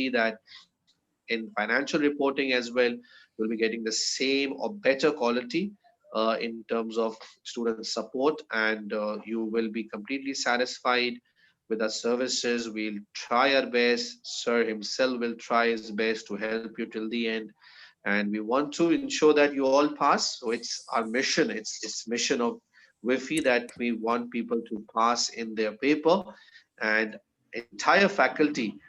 guarantee that in financial reporting as well, you'll be getting the same or better quality in terms of student support, and you will be completely satisfied with our services. We'll try our best. Sir himself will try his best to help you till the end, and we want to ensure that you all pass. So it's our mission. It's mission of WIFHE that we want people to pass in their paper, and entire faculty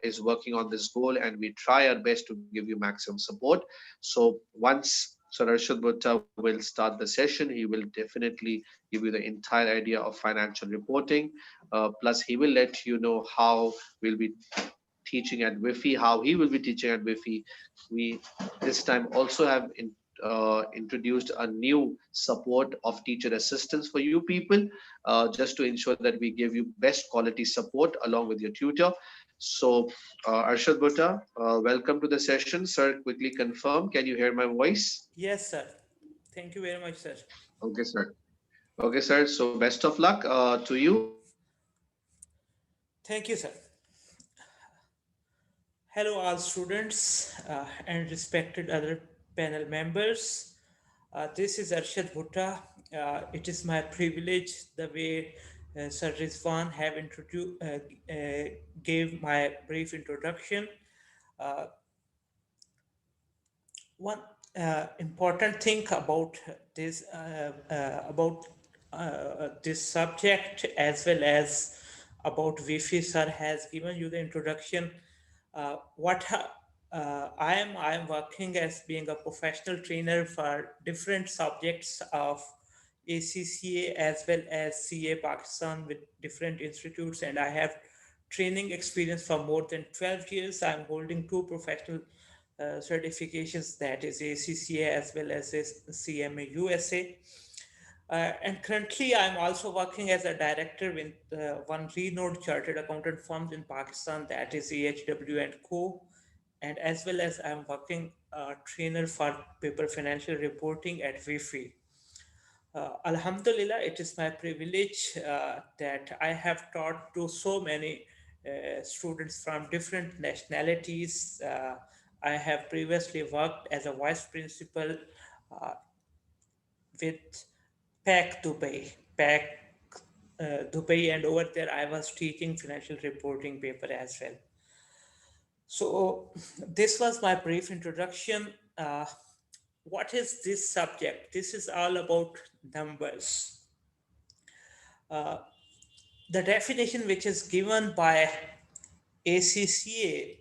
is working on this goal, and we try our best to give you maximum support. So once Sir Arshad Bhutta will start the session, he will definitely give you the entire idea of financial reporting. Plus, he will let you know how we'll be teaching at WIFHE, how he will be teaching at WIFHE. We this time also have introduced a new support of teacher assistance for you people, just to ensure that we give you best quality support along with your tutor. So, Arshad Bhutta, welcome to the session. Sir, quickly confirm, can you hear my voice? Yes, sir. Thank you very much, sir. Okay, sir. Okay, sir. So, best of luck to you. Thank you, sir. Hello, all students and respected other panel members. This is Arshad Bhutta. It is my privilege the way Sir Rizwan have gave my brief introduction. Uh, One important thing about this subject, as well as about VIFHE, sir has given you the introduction. What I am working as being a professional trainer for different subjects of ACCA as well as CA Pakistan with different institutes, and I have training experience for more than 12 years. I'm holding two professional certifications, that is ACCA as well as CMA USA. And currently, I'm also working as a director with one renowned chartered accountant firm in Pakistan, that is EHW and Co. And as well as I'm working trainer for paper financial reporting at VIFHE. Alhamdulillah, it is my privilege that I have taught to so many students from different nationalities. I have previously worked as a vice principal uh, with Dubai, and over there I was teaching financial reporting paper as well. So this was my brief introduction. What is this subject? This is all about numbers. Uh, the definition which is given by ACCA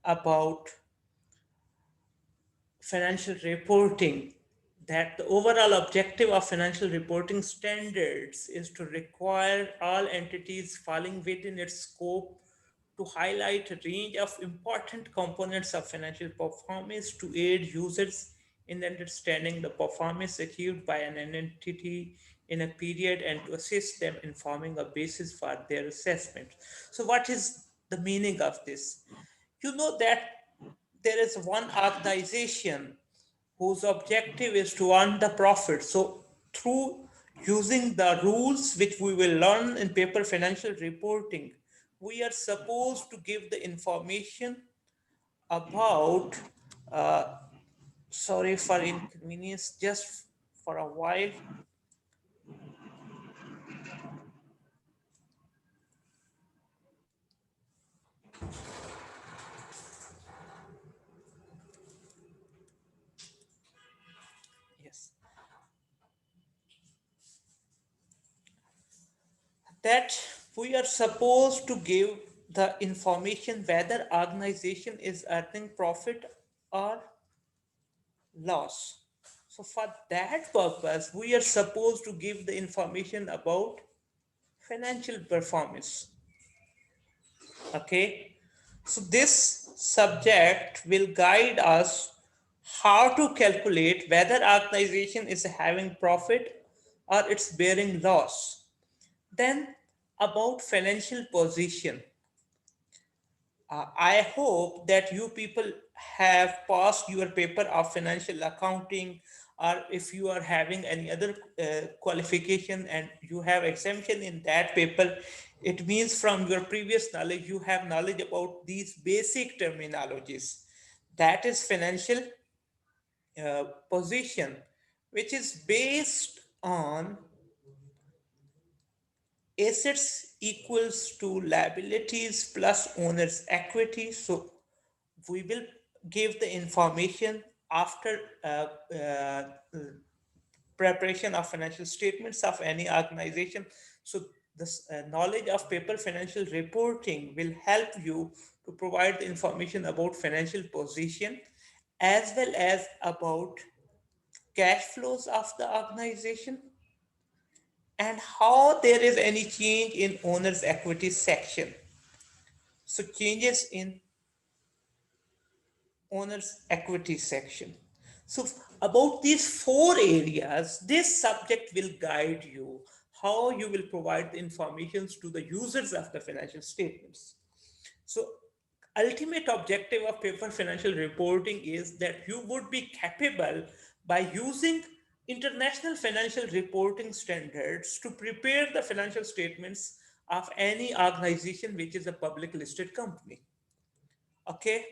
about financial reporting, that the overall objective of financial reporting standards is to require all entities falling within its scope to highlight a range of important components of financial performance to aid users in understanding the performance achieved by an entity in a period and to assist them in forming a basis for their assessment. So, what is the meaning of this? You know that there is one organization whose objective is to earn the profit. So, through using the rules which we will learn in paper financial reporting, we are supposed to give the information about, uh, sorry for inconvenience, just for a while. Yes. That we are supposed to give the information whether organization is earning profit or loss. So for that purpose, we are supposed to give the information about financial performance. Okay. So this subject will guide us how to calculate whether organization is having profit or it's bearing loss. Then about financial position. I hope that you people have passed your paper of financial accounting or if you are having any other qualification and you have exemption in that paper, it means from your previous knowledge you have knowledge about these basic terminologies. That is financial position, which is based on assets equals to liabilities plus owner's equity. So we will give the information after preparation of financial statements of any organization. So this knowledge of paper financial reporting will help you to provide the information about financial position as well as about cash flows of the organization and how there is any change in owner's equity section. So changes in owner's equity section. So about these four areas, this subject will guide you how you will provide the informations to the users of the financial statements. So ultimate objective of paper financial reporting is that you would be capable by using international financial reporting standards to prepare the financial statements of any organization which is a public listed company. Okay,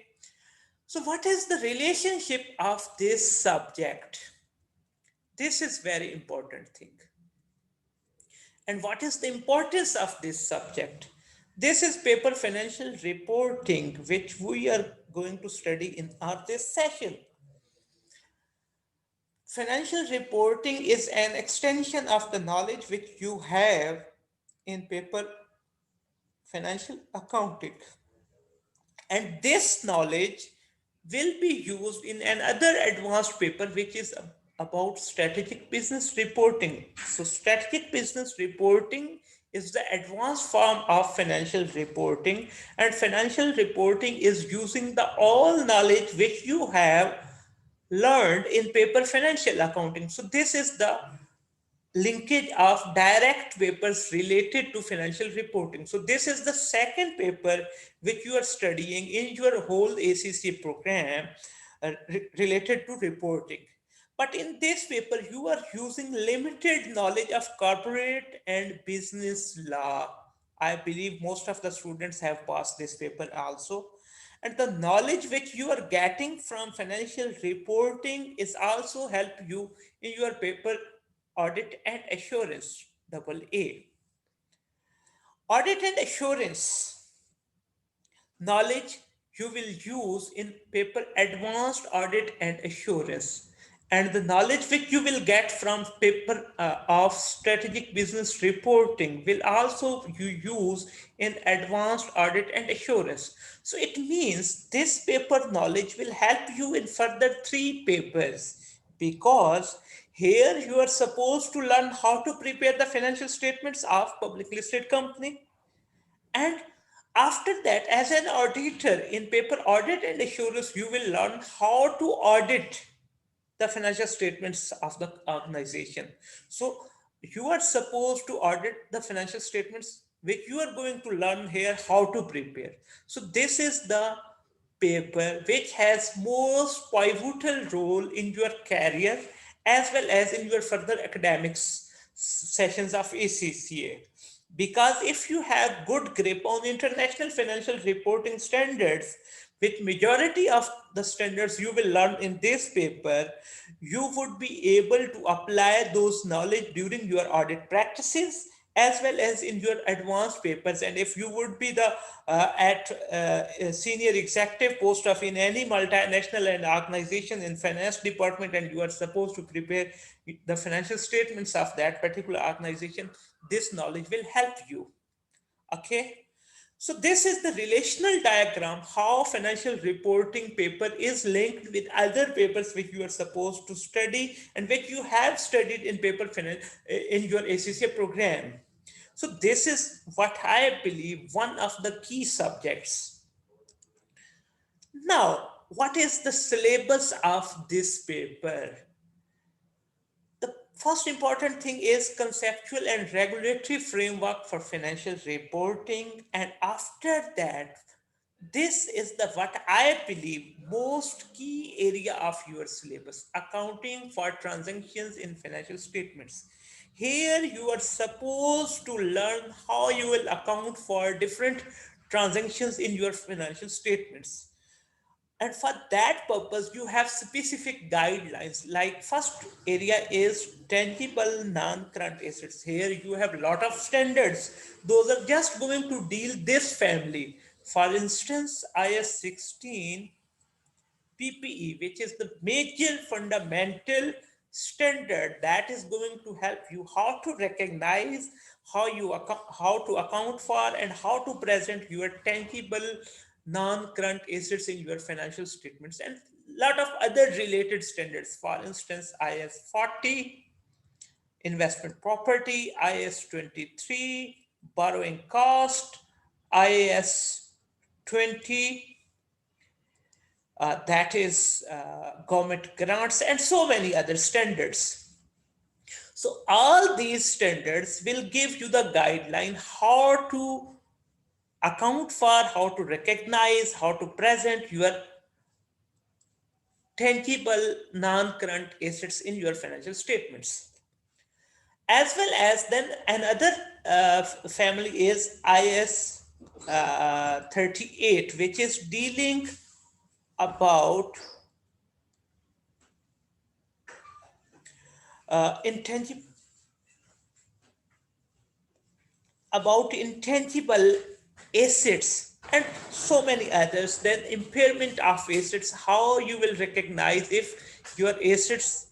so what is the relationship of this subject? This is very important thing. And what is the importance of this subject? This is paper financial reporting, which we are going to study in our this session. Financial reporting is an extension of the knowledge which you have in paper financial accounting. And this knowledge will be used in another advanced paper which is about strategic business reporting. So strategic business reporting is the advanced form of financial reporting, and financial reporting is using the all knowledge which you have learned in paper financial accounting. So this is the linkage of direct papers related to financial reporting. So this is the second paper which you are studying in your whole ACCA program related to reporting. But in this paper, you are using limited knowledge of corporate and business law. I believe most of the students have passed this paper also. And the knowledge which you are getting from financial reporting is also help you in your paper audit and assurance, double A. Audit and assurance knowledge you will use in paper advanced audit and assurance, and the knowledge which you will get from paper of strategic business reporting will also you use in advanced audit and assurance. So it means this paper knowledge will help you in further three papers, because here you are supposed to learn how to prepare the financial statements of public listed company, and after that, as an auditor in paper audit and assurance, you will learn how to audit the financial statements of the organization. So you are supposed to audit the financial statements, which you are going to learn here how to prepare. So this is the paper which has most pivotal role in your career as well as in your further academics sessions of ACCA. Because if you have good grip on international financial reporting standards, with majority of the standards you will learn in this paper, you would be able to apply those knowledge during your audit practices as well as in your advanced papers. And if you would be the at a senior executive post of in any multinational and organization in finance department, and you are supposed to prepare the financial statements of that particular organization, this knowledge will help you. Okay, so this is the relational diagram how financial reporting paper is linked with other papers which you are supposed to study and which you have studied in paper in your ACCA program. So this is what I believe one of the key subjects. Now, what is the syllabus of this paper? The first important thing is conceptual and regulatory framework for financial reporting, and after that This is the what I believe most key area of your syllabus, accounting for transactions in financial statements. Here you are supposed to learn how you will account for different transactions in your financial statements. And for that purpose you have specific guidelines. Like first area is tangible non-current assets. Here you have a lot of standards. Those are just going to deal this family. For instance, is 16 PPE, which is the major fundamental standard that is going to help you how to recognize, how to account for, and how to present your tangible non-current assets in your financial statements, and lot of other related standards. For instance, IS 40, investment property, IS 23, borrowing cost, IS 20, that is government grants, and so many other standards. So all these standards will give you the guideline how to account for, how to recognize, how to present your tangible non-current assets in your financial statements. As well as then another family is IS 38, which is dealing about intangible intangible assets and so many others. Then impairment of assets, how you will recognize if your assets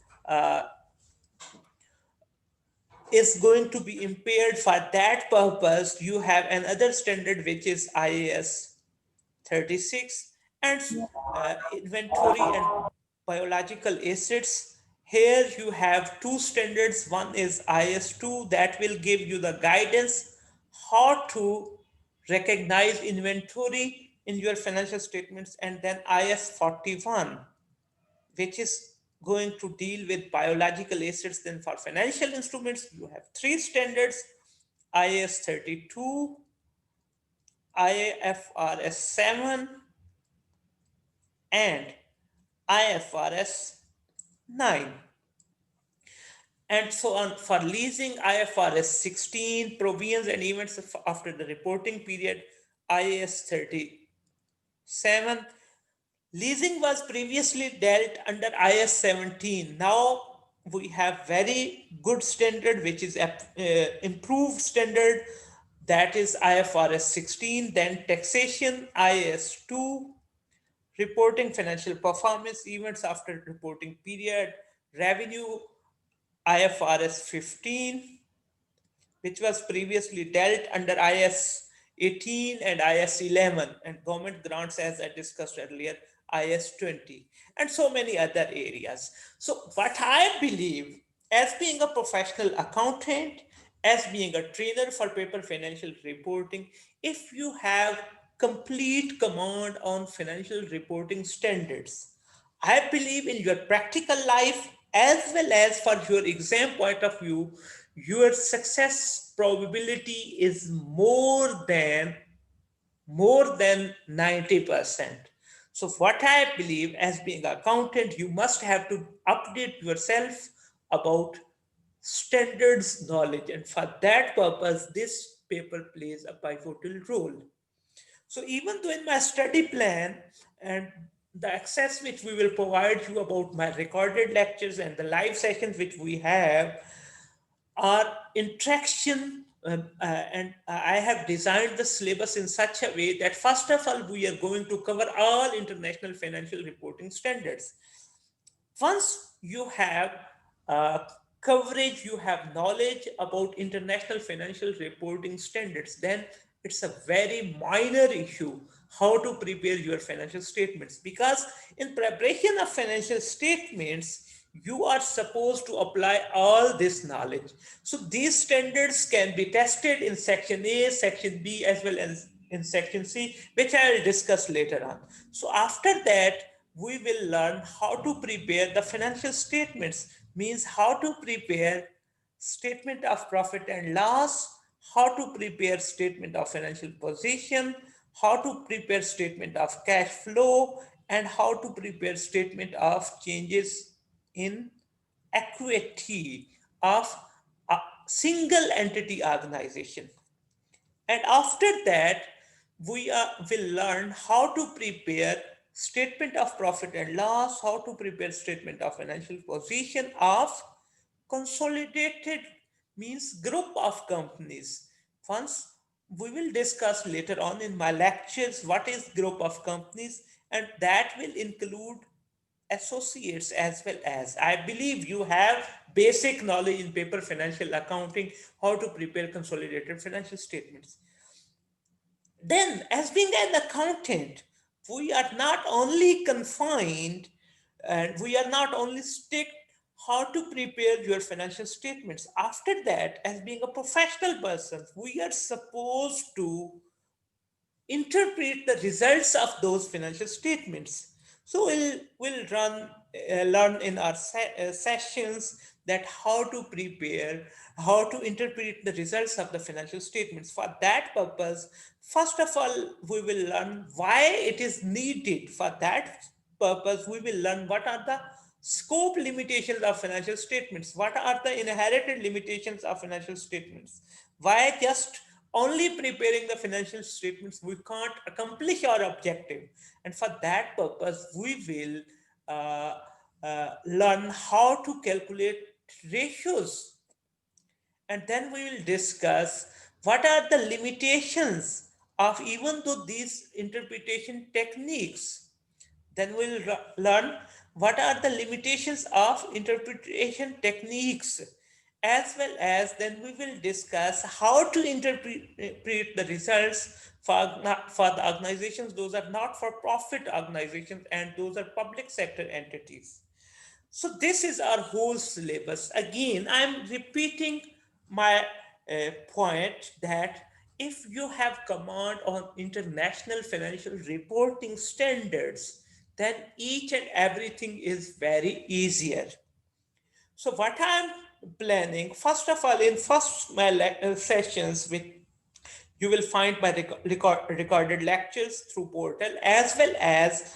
is going to be impaired. For that purpose you have another standard which is IAS 36. And inventory and biological assets, here you have two standards. One is IS2 that will give you the guidance how to recognize inventory in your financial statements, and then IS 41, which is going to deal with biological assets. Then for financial instruments you have three standards: IS 32, IFRS 7, and IFRS 9. And so on. For leasing, IFRS 16, provisions and events after the reporting period, IAS 37. Leasing was previously dealt under IS 17. Now we have very good standard, which is improved standard, that is IFRS 16. Then taxation, IS 2. Reporting financial performance events after reporting period, revenue, IFRS 15, which was previously dealt under IS 18 and IS 11, and government grants, as I discussed earlier, IS 20, and so many other areas. So, what I believe, as being a professional accountant, as being a trainer for paper financial reporting, if you have complete command on financial reporting standards, I believe in your practical life as well as for your exam point of view, your success probability is more than 90%. So what I believe, as being an accountant, you must have to update yourself about standards knowledge, and for that purpose this paper plays a pivotal role. So even though in my study plan and the access which we will provide you about my recorded lectures and the live sessions which we have are interaction, and I have designed the syllabus in such a way that first of all we are going to cover all international financial reporting standards. Once you have uh, coverage, you have knowledge about international financial reporting standards, then it's a very minor issue how to prepare your financial statements, because in preparation of financial statements you are supposed to apply all this knowledge. So these standards can be tested in section A, section B, as well as in section C, which I will discuss later on. So after that we will learn how to prepare the financial statements, means how to prepare statement of profit and loss, how to prepare statement of financial position, how to prepare statement of cash flow, and how to prepare statement of changes in equity of a single entity organization. And after that, will learn how to prepare statement of profit and loss, how to prepare statement of financial position of consolidated, means group of companies. Once we will discuss later on in my lectures what is group of companies, and that will include associates as well. As I believe you have basic knowledge in paper financial accounting, how to prepare consolidated financial statements. Then, as being an accountant, we are not only confined and we are not only stick how to prepare your financial statements. After that, as being a professional person, we are supposed to interpret the results of those financial statements. So we'll learn in our sessions that how to prepare, how to interpret the results of the financial statements. For that purpose, first of all, we will learn why it is needed. For that purpose, we will learn what are the scope limitations of financial statements, what are the inherited limitations of financial statements, why just only preparing the financial statements we can't accomplish our objective. And for that purpose we will learn how to calculate ratios, and then we will discuss what are the limitations of even though these interpretation techniques. Then we'll learn what are the limitations of interpretation techniques, as well as then we will discuss how to interpret the results for the organizations, those are not for profit organizations and those are public sector entities. So this is our whole syllabus. Again, I'm repeating my point that if you have command on international financial reporting standards, then each and everything is very easier. So what I'm planning, first of all, in first my sessions with you will find my recorded lectures through portal, as well as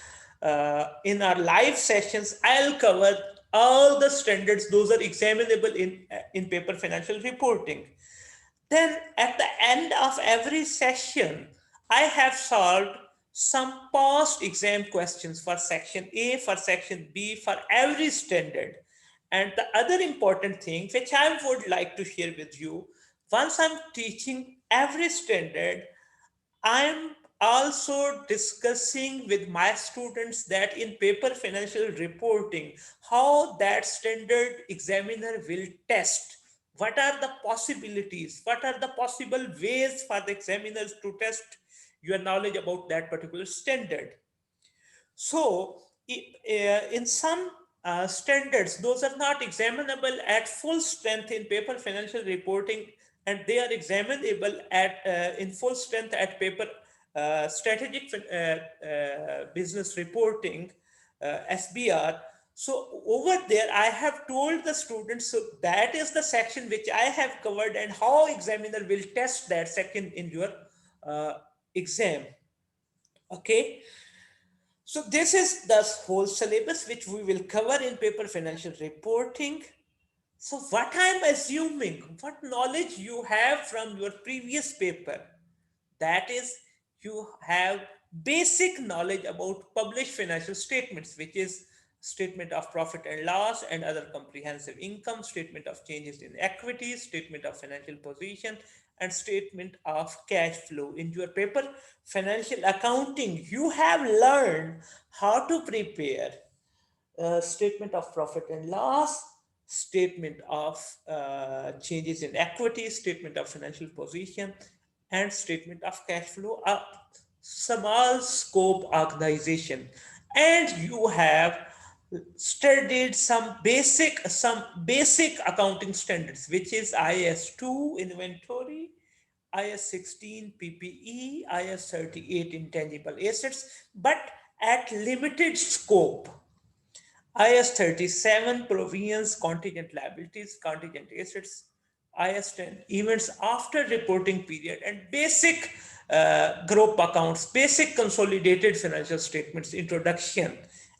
in our live sessions I'll cover all the standards those are examinable in paper financial reporting. Then at the end of every session, I have solved some past exam questions for section A, for section B, for every standard. And the other important thing which I would like to share with you, once I'm teaching every standard, I'm also discussing with my students that in paper financial reporting, how that standard examiner will test. What are the possibilities? What are the possible ways for the examiners to test your knowledge about that particular standard? So, in some standards, those are not examinable at full strength in paper financial reporting, and they are examinable at in full strength at paper strategic business reporting, SBR. So over there, I have told the students, so that is the section which I have covered and how examiner will test that section in your exam. Okay. So this is the whole syllabus which we will cover in paper financial reporting. So what I'm assuming, what knowledge you have from your previous paper, that is you have basic knowledge about published financial statements, which is statement of profit and loss and other comprehensive income, statement of changes in equity, statement of financial position, and statement of cash flow. In your paper financial accounting, you have learned how to prepare statement of profit and loss, statement of changes in equity, statement of financial position, and statement of cash flow, a small scope organization. And you have studied some basic accounting standards, which is IS2 inventory, IS 16 PPE, IS 38 intangible assets, but at limited scope. IS 37 provisions contingent liabilities, contingent assets, IS 10 events after reporting period, and basic group accounts, basic consolidated financial statements, introduction,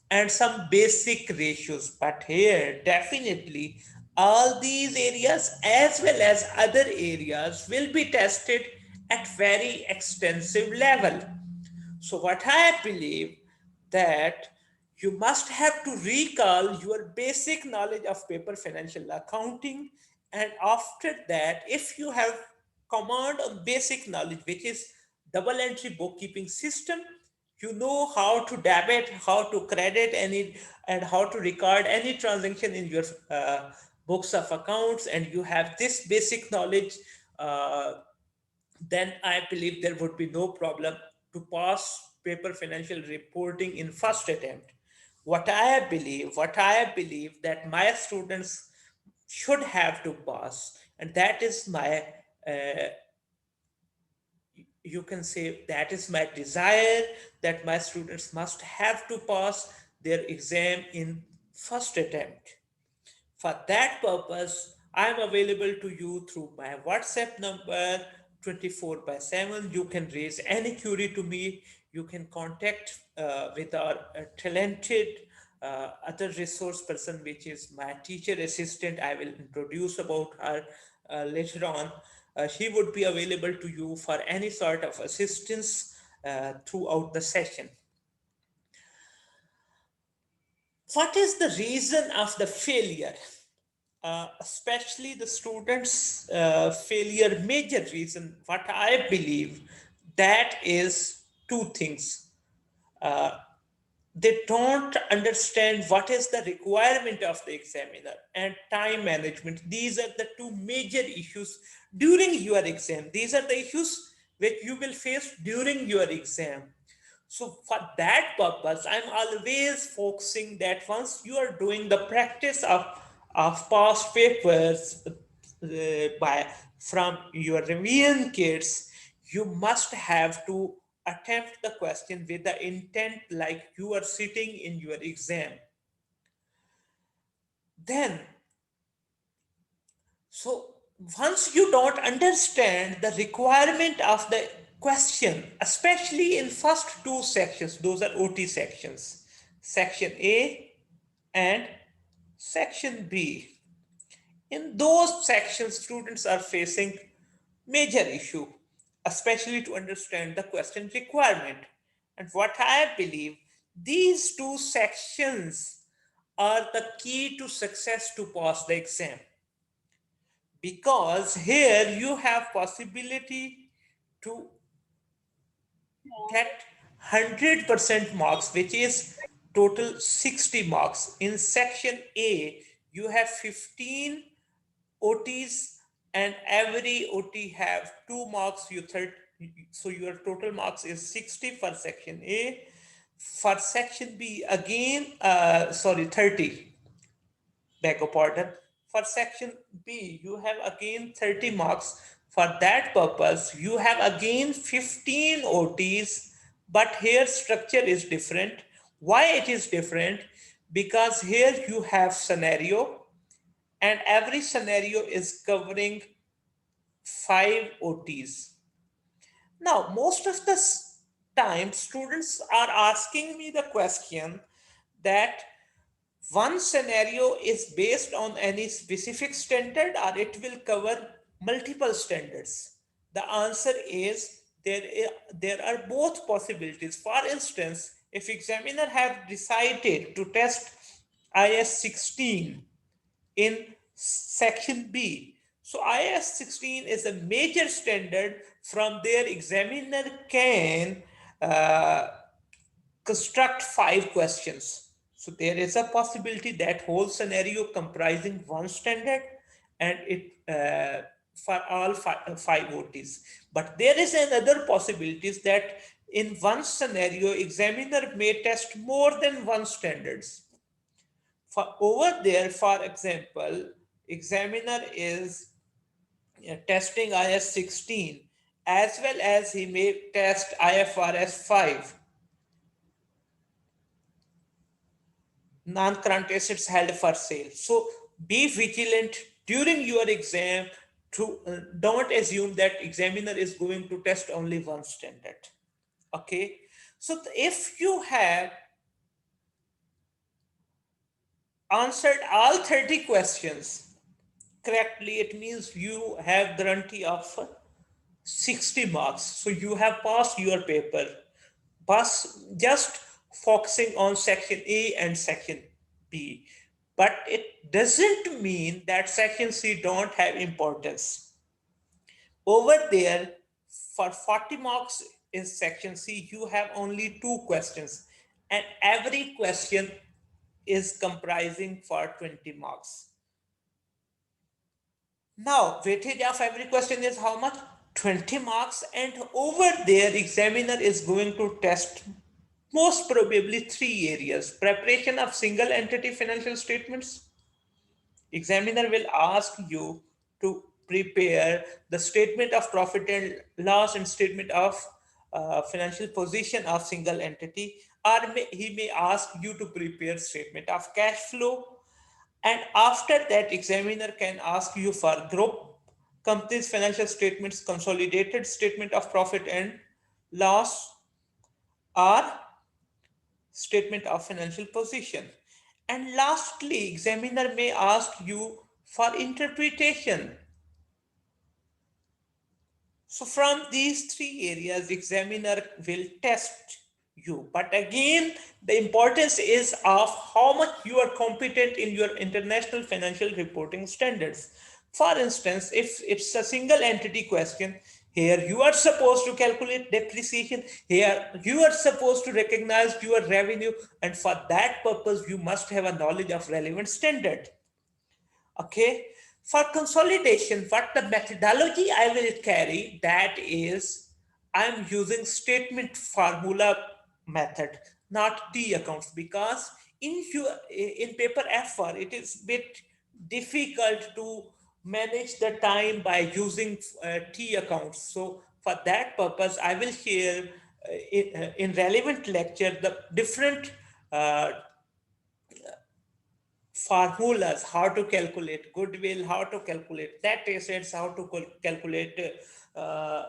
and some basic ratios. But here, definitely, all these areas as well as other areas will be tested at very extensive level. So what I believe that you must have to recall your basic knowledge of paper financial accounting, and after that, if you have command on basic knowledge, which is double entry bookkeeping system, you know how to debit, how to credit any, and how to record any transaction in your books of accounts, and you have this basic knowledge, uh, then I believe there would be no problem to pass paper financial reporting in first attempt. What I believe that my students should have to pass, and that is my, uh, you can say that is my desire, that my students must have to pass their exam in first attempt. For that purpose, I am available to you through my WhatsApp number 24 by 7. You can raise any query to me. You can contact with our talented other resource person, which is my teacher assistant. I will introduce about her later on. She would be available to you for any sort of assistance throughout the session. What is the reason of the failure? Especially the students' failure, major reason, what I believe, that is two things. Uh, they don't understand what is the requirement of the examiner and time management. These are the two major issues during your exam. These are the issues which you will face during your exam. So for that purpose, I'm always focusing that once you are doing the practice of past papers by from your revision kits, you must have to attempt the question with the intent like you are sitting in your exam. Then, so once you don't understand the requirement of the question, especially in first two sections, those are OT sections, section A and section B. In those sections, students are facing major issue, especially to understand the question requirement. And what I believe, these two sections are the key to success to pass the exam, because here you have possibility to get 100% marks, which is total 60 marks. In section A, you have 15 OTs, and every OT have 2 marks. So your total marks is 60 for section A. For section B, again, 30, beg your pardon. For section B, you have again 30 marks. For that purpose, you have again 15 OTs, but here structure is different. Why it is different? Because here you have scenario, and every scenario is covering 5 OTs. Now, most of the time, students are asking me the question that one scenario is based on any specific standard or it will cover multiple standards. The answer is there are both possibilities. For instance, if examiner have decided to test IS 16 in section B, so IS 16 is a major standard. From there, examiner can construct 5 questions. So there is a possibility that whole scenario comprising one standard, and it for all five OTs. But there is another possibilities that in one scenario, examiner may test more than one standards. For over there, for example, examiner is testing IS 16 as well as he may test IFRS 5, non-current assets held for sale. So be vigilant during your exam don't assume that examiner is going to test only one standard. Okay, so if you have answered all 30 questions correctly, it means you have guarantee of 60 marks. So you have passed your paper. Pass just focusing on section A and section B. But it doesn't mean that section C don't have importance. Over there, for 40 marks in section C, you have only two questions, and every question is comprising for 20 marks. Now, weightage of every question is how much? 20 marks, and over there, examiner is going to test most probably three areas: preparation of single entity financial statements. Examiner will ask you to prepare the statement of profit and loss and statement of financial position of single entity, or he may ask you to prepare statement of cash flow. And after that, examiner can ask you for group companies financial statements, consolidated statement of profit and loss, or statement of financial position. And lastly, examiner may ask you for interpretation. So from these three areas, examiner will test you. But again, the importance is of how much you are competent in your international financial reporting standards. For instance, if it's a single entity question, here you are supposed to calculate depreciation, here you are supposed to recognize your revenue, and for that purpose, you must have a knowledge of relevant standard. Okay, for consolidation, what the methodology I will carry, that is, I'm using statement formula method, not T accounts, because in paper F4 it is bit difficult to manage the time by using T accounts. So for that purpose, I will share in relevant lecture the different formulas, how to calculate goodwill, how to calculate net assets, how to calculate uh,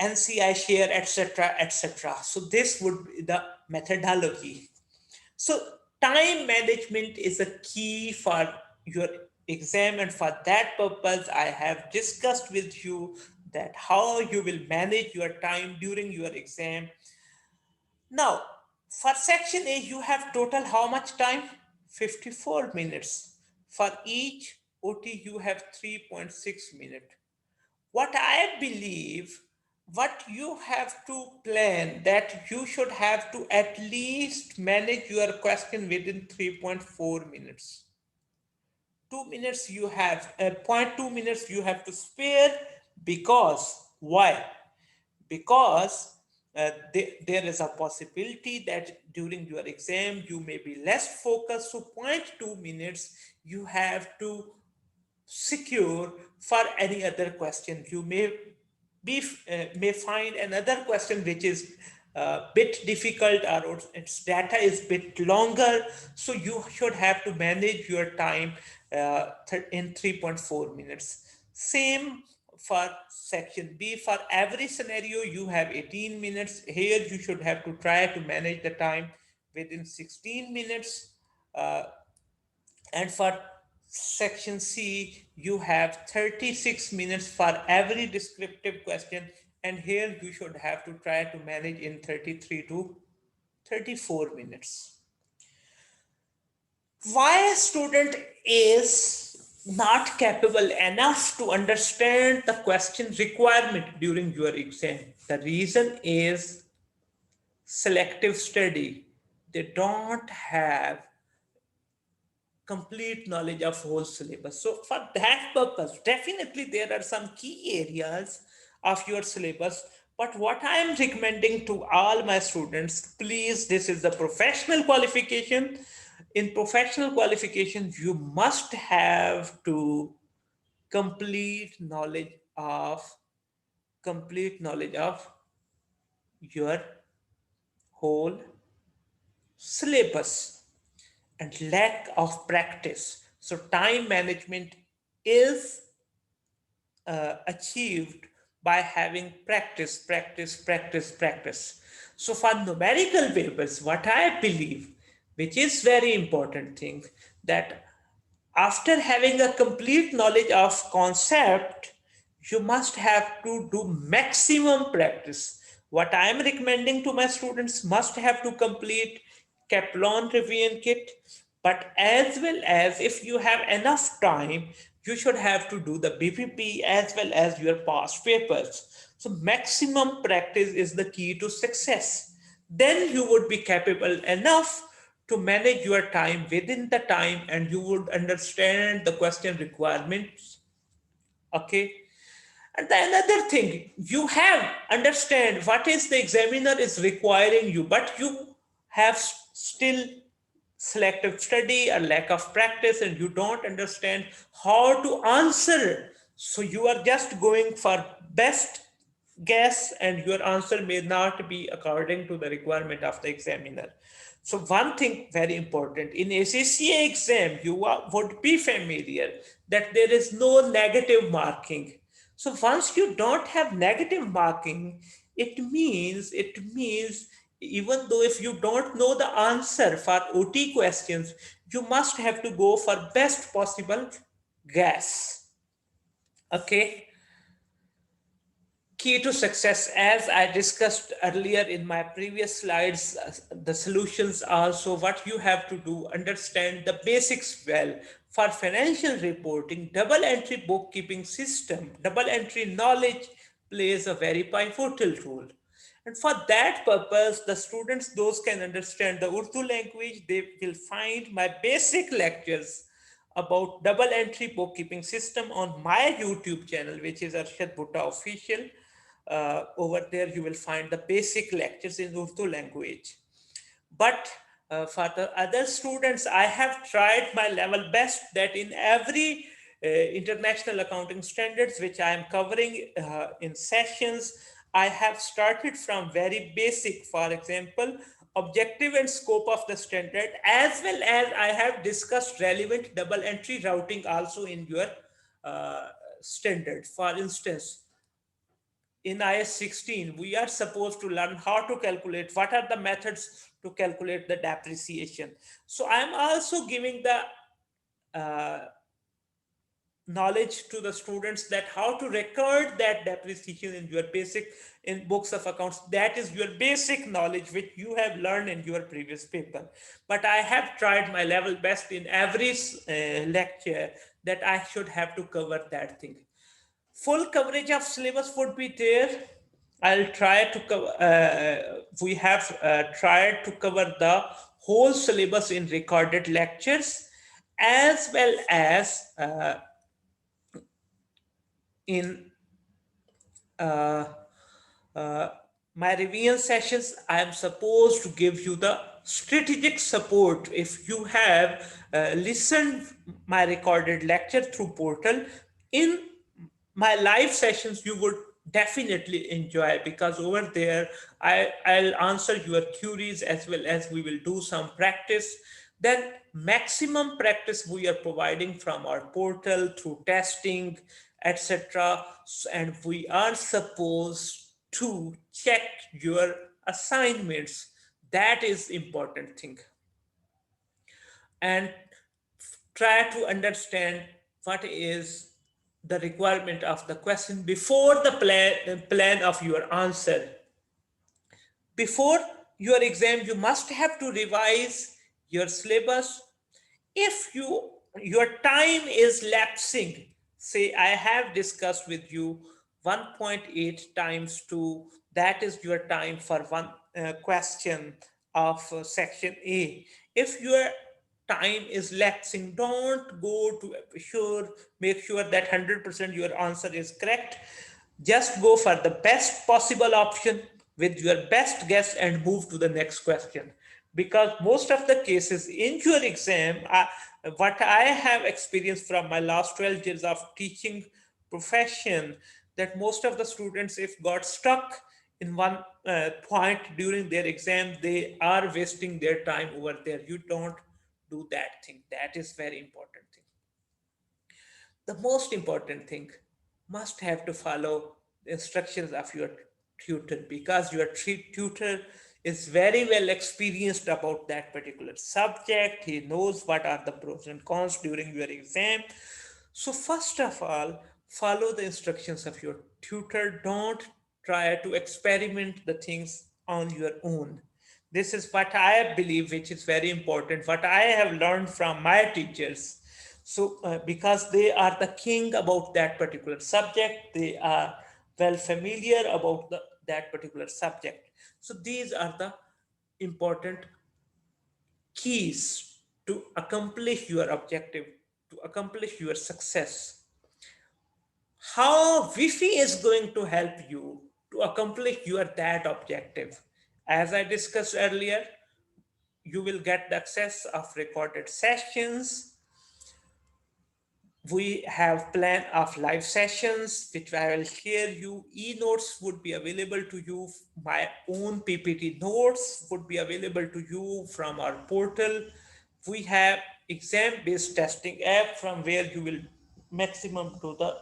NCI share, etc., etc. So this would be the methodology. So time management is a key for your exam, and for that purpose, I have discussed with you that how you will manage your time during your exam. Now, for section A, you have total how much time? 54 minutes. For each OT, you have 3.6 minutes. What I believe, what you have to plan, that you should have to at least manage your question within 3.4 minutes. 2 minutes you have, 0.2 minutes you have to spare, because why? Because there is a possibility that during your exam you may be less focused. So 0.2 minutes you have to secure for any other question. You may find another question which is a bit difficult, or its data is bit longer, so you should have to manage your time in 3.4 minutes. Same for section B. For every scenario you have 18 minutes. Here you should have to try to manage the time within 16 minutes. And for section C, you have 36 minutes for every descriptive question. And here you should have to try to manage in 33 to 34 minutes. Why a student is not capable enough to understand the question requirement during your exam? The reason is selective study. They don't have complete knowledge of whole syllabus. So for that purpose, definitely there are some key areas of your syllabus. But what I am recommending to all my students, please, this is the professional qualification. In professional qualification, you must have to complete knowledge of complete knowledge of your whole syllabus, and lack of practice. So time management is achieved by having practice, practice, practice, practice. So for numerical papers, what I believe, which is very important thing, that after having a complete knowledge of concept, you must have to do maximum practice. What I am recommending to my students, must have to complete Kaplan revision kit, but as well as, if you have enough time, you should have to do the BPP as well as your past papers. So maximum practice is the key to success. Then you would be capable enough to manage your time within the time, and you would understand the question requirements. Okay. And the another thing, you have understand what is the examiner is requiring you, but you have still selective study or lack of practice, and you don't understand how to answer. So you are just going for best guess, and your answer may not be according to the requirement of the examiner. So one thing very important in ACCA exam, you would be familiar that there is no negative marking. So once you don't have negative marking, it means even though if you don't know the answer for OT questions, you must have to go for best possible guess. Okay. Key to success, as I discussed earlier in my previous slides, the solutions also, what you have to do, understand the basics well. For financial reporting, double entry bookkeeping system, double entry knowledge plays a very pivotal role. And for that purpose, the students, those can understand the Urdu language, they will find my basic lectures about double entry bookkeeping system on my YouTube channel, which is Arshad Bhutta Official. Over there, you will find the basic lectures in Urdu language. But for the other students, I have tried my level best that in every international accounting standards, which I am covering in sessions, I have started from very basic, for example, objective and scope of the standard, as well as I have discussed relevant double entry routing also in your uh, standard. For instance, in IS 16, we are supposed to learn how to calculate what are the methods to calculate the depreciation. So I'm also giving the uh, knowledge to the students that how to record that depreciation in your basic in books of accounts. That is your basic knowledge which you have learned in your previous paper. But I have tried my level best in every lecture that I should have to cover that thing. Full coverage of syllabus would be there. I'll try to cover, we have tried to cover the whole syllabus in recorded lectures, as well as in uh, uh, my revision sessions. I am supposed to give you the strategic support. If you have listened my recorded lecture through portal, in my live sessions you would definitely enjoy, because over there I'll answer your queries as well as we will do some practice. Then maximum practice we are providing from our portal through testing, etc. And we are supposed to check your assignments. That is important thing. And try to understand what is the requirement of the question before the plan of your answer. Before your exam, you must have to revise your syllabus. If your time is lapsing, say I have discussed with you 1.8 times 2, that is your time for one question of section A. If your time is lapsing, don't go to sure, make sure that 100% your answer is correct. Just go for the best possible option with your best guess and move to the next question. Because most of the cases in your exam, what I have experienced from my last 12 years of teaching profession, that most of the students, if got stuck in one point during their exam, they are wasting their time over there. You don't do that thing. That is very important thing. The most important thing, must have to follow the instructions of your tutor, because your tutor is very well experienced about that particular subject. He knows what are the pros and cons during your exam. So first of all, follow the instructions of your tutor. Don't try to experiment the things on your own. This is what I believe, which is very important, what I have learned from my teachers. So because they are the king about that particular subject, they are well familiar about that particular subject. So these are the important keys to accomplish your objective, to accomplish your success. How VIFHE is going to help you to accomplish your that objective? As I discussed earlier, you will get the access of recorded sessions. We have plan of live sessions which I will share you. E-notes would be available to you. My own PPT notes would be available to you from our portal. We have exam based testing app from where you will maximum do the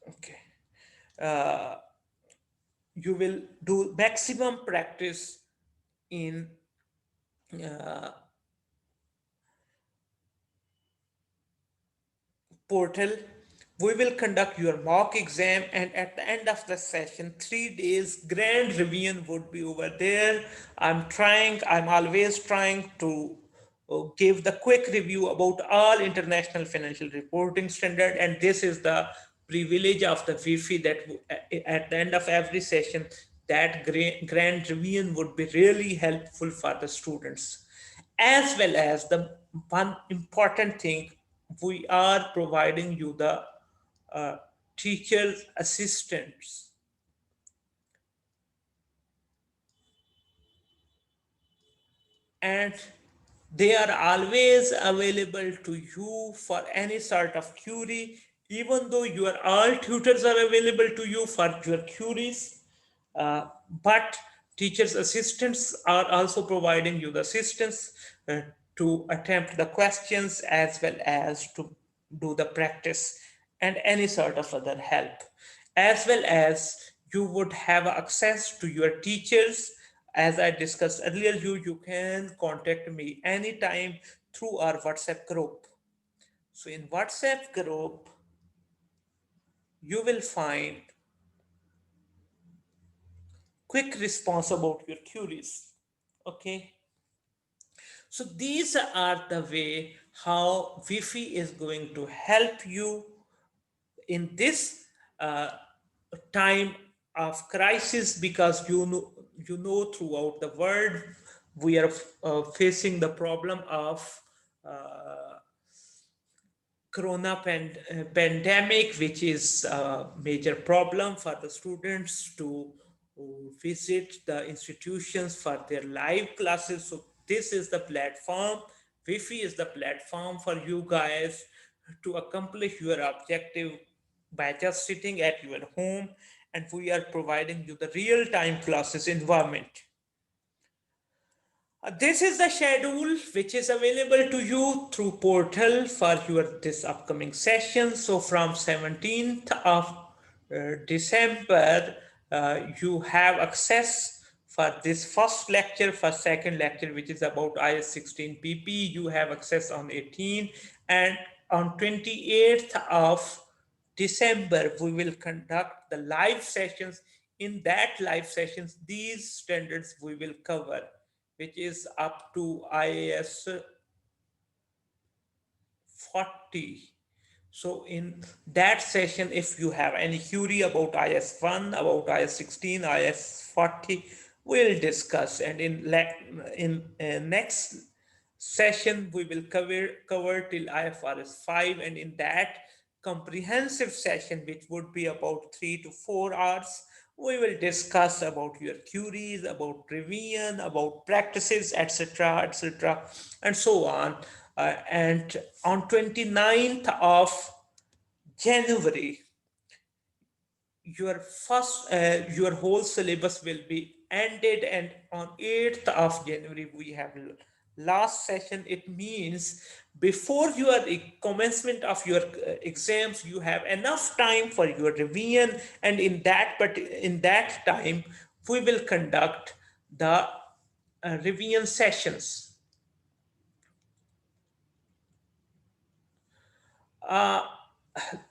okay uh, you will do maximum practice in uh, portal. We will conduct your mock exam, and at the end of the session, 3 days grand revision would be over there. I'm always trying to give the quick review about all international financial reporting standard, and this is the privilege of the VIFI that at the end of every session, that grand revision would be really helpful for the students. As well as the one important thing, we are providing you the uh, teachers assistants, and they are always available to you for any sort of query. Even though your all tutors are available to you for your queries, uh, but teachers assistants are also providing you the assistance to attempt the questions as well as to do the practice and any sort of other help. As well as you would have access to your teachers. As I discussed earlier, you can contact me anytime through our WhatsApp group. So in WhatsApp group, you will find quick response about your queries. Okay. So these are the way how Wi-Fi is going to help you in this uh, time of crisis, because you know throughout the world we are facing the problem of uh, pandemic, which is a major problem for the students to visit the institutions for their live classes. So this is the platform. Wi-Fi is the platform for you guys to accomplish your objective by just sitting at your home, and we are providing you the real-time classes environment. This is the schedule which is available to you through portal for your this upcoming session. So from 17th of December, you have access for this first lecture, for second lecture, which is about IS 16 PP. You have access on 18, and on 28th of December, we will conduct the live sessions. In that live sessions, these standards we will cover, which is up to IAS 40. So in that session, if you have any query about IS-1, about IS-16, IS-40, we'll discuss. And in next session, we will cover till IFRS 5. And in that comprehensive session, which would be about 3 to 4 hours, we will discuss about your queries, about revision, about practices, etc., and so on. And on 29th of January, your whole syllabus will be ended, and on 8th of January we have last session, it means before your commencement of your exams, you have enough time for your revision, and in that time, we will conduct the revision sessions. Uh,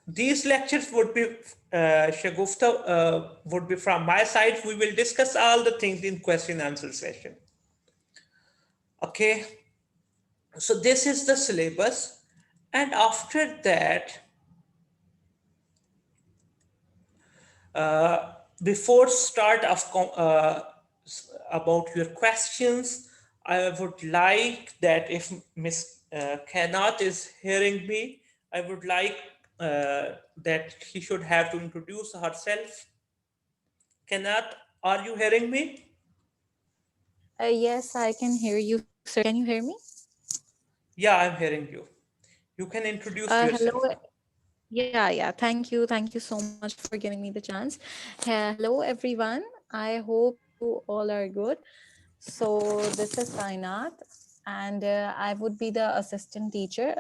these lectures would be, Shagufta, would be from my side. We will discuss all the things in question answer session. Okay, so this is the syllabus, and after that, uh, before start of about your questions, I would like that if Miss Kanat is hearing me, I would like that he should have to introduce herself. Kanat, are you hearing me? Yes, I can hear you, sir. Can you hear me? Yeah, I'm hearing you. You can introduce Hello. yourself. Yeah. Thank you. Thank you so much for giving me the chance. Hello, everyone. I hope you all are good. So, this is Kainat, and I would be the assistant teacher,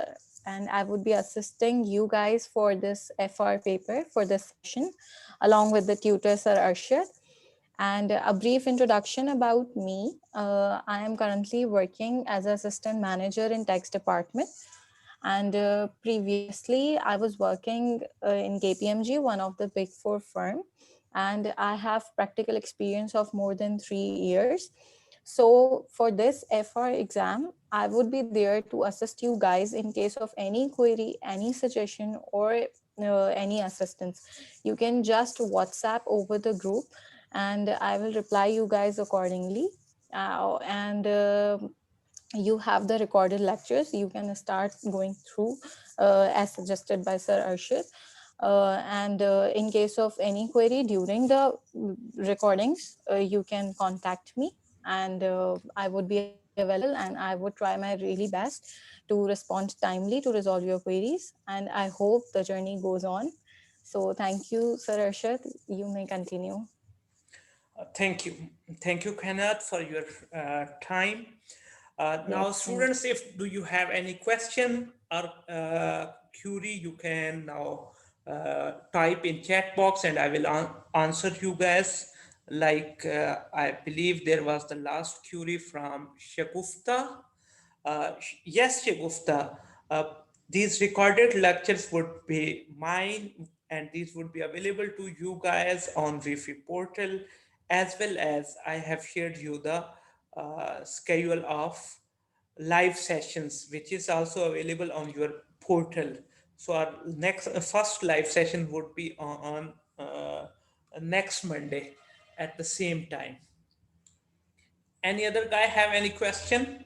and I would be assisting you guys for this FR paper for this session, along with the tutor, Sir Arshad. And a brief introduction about me. I am currently working as assistant manager in tax department, and previously I was working in KPMG, one of the big four firm, and I have practical experience of more than 3 years. So for this FR exam, I would be there to assist you guys in case of any query, any suggestion, or any assistance. You can just WhatsApp over the group, and I will reply you guys accordingly. And You have the recorded lectures. You can start going through as suggested by Sir Arshid. And In case of any query during the recordings, you can contact me, and I would be available, and I would try my really best to respond timely to resolve your queries. And I hope the journey goes on. So thank you, Sir Arshad. You may continue. Thank you. Thank you, Kanat, for your time. Now, Yes, thank students, if do you have any question or query, you can now type in chat box and I will answer you guys. Like I believe there was the last query from Shagufta. Yes, Shagufta. Uh, these recorded lectures would be mine, and these would be available to you guys on VIFHE portal, as well as I have shared you the schedule of live sessions, which is also available on your portal. So our next first live session would be on next Monday at the same time. Any other guy have any question?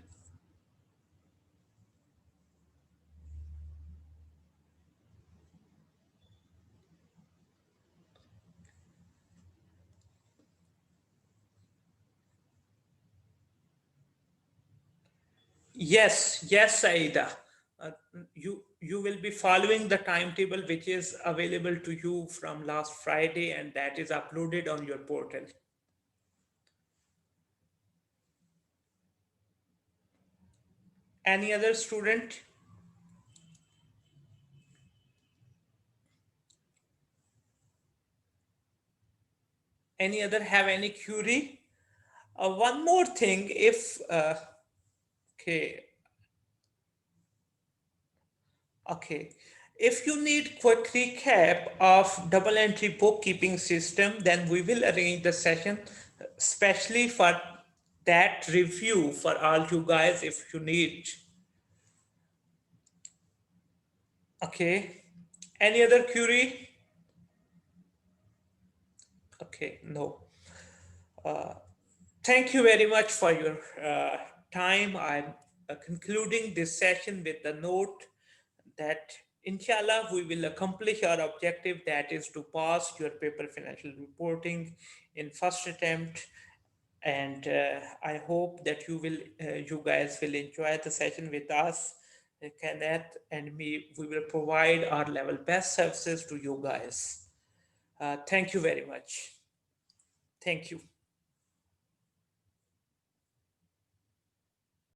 Yes, Saida. Uh, you will be following the timetable which is available to you from last Friday, and that is uploaded on your portal. Any other student? Any other have any query? One more thing, if okay, okay. If you need quick recap of double entry bookkeeping system, then we will arrange the session especially for that review for all you guys if you need. Okay. Any other query? Okay, no. Thank you very much for your time. I'm concluding this session with the note that inshallah we will accomplish our objective, that is to pass your paper financial reporting in first attempt. And I hope that you guys will enjoy the session with us. Kenneth and me, we will provide our level best services to you guys. Thank you very much. Thank you.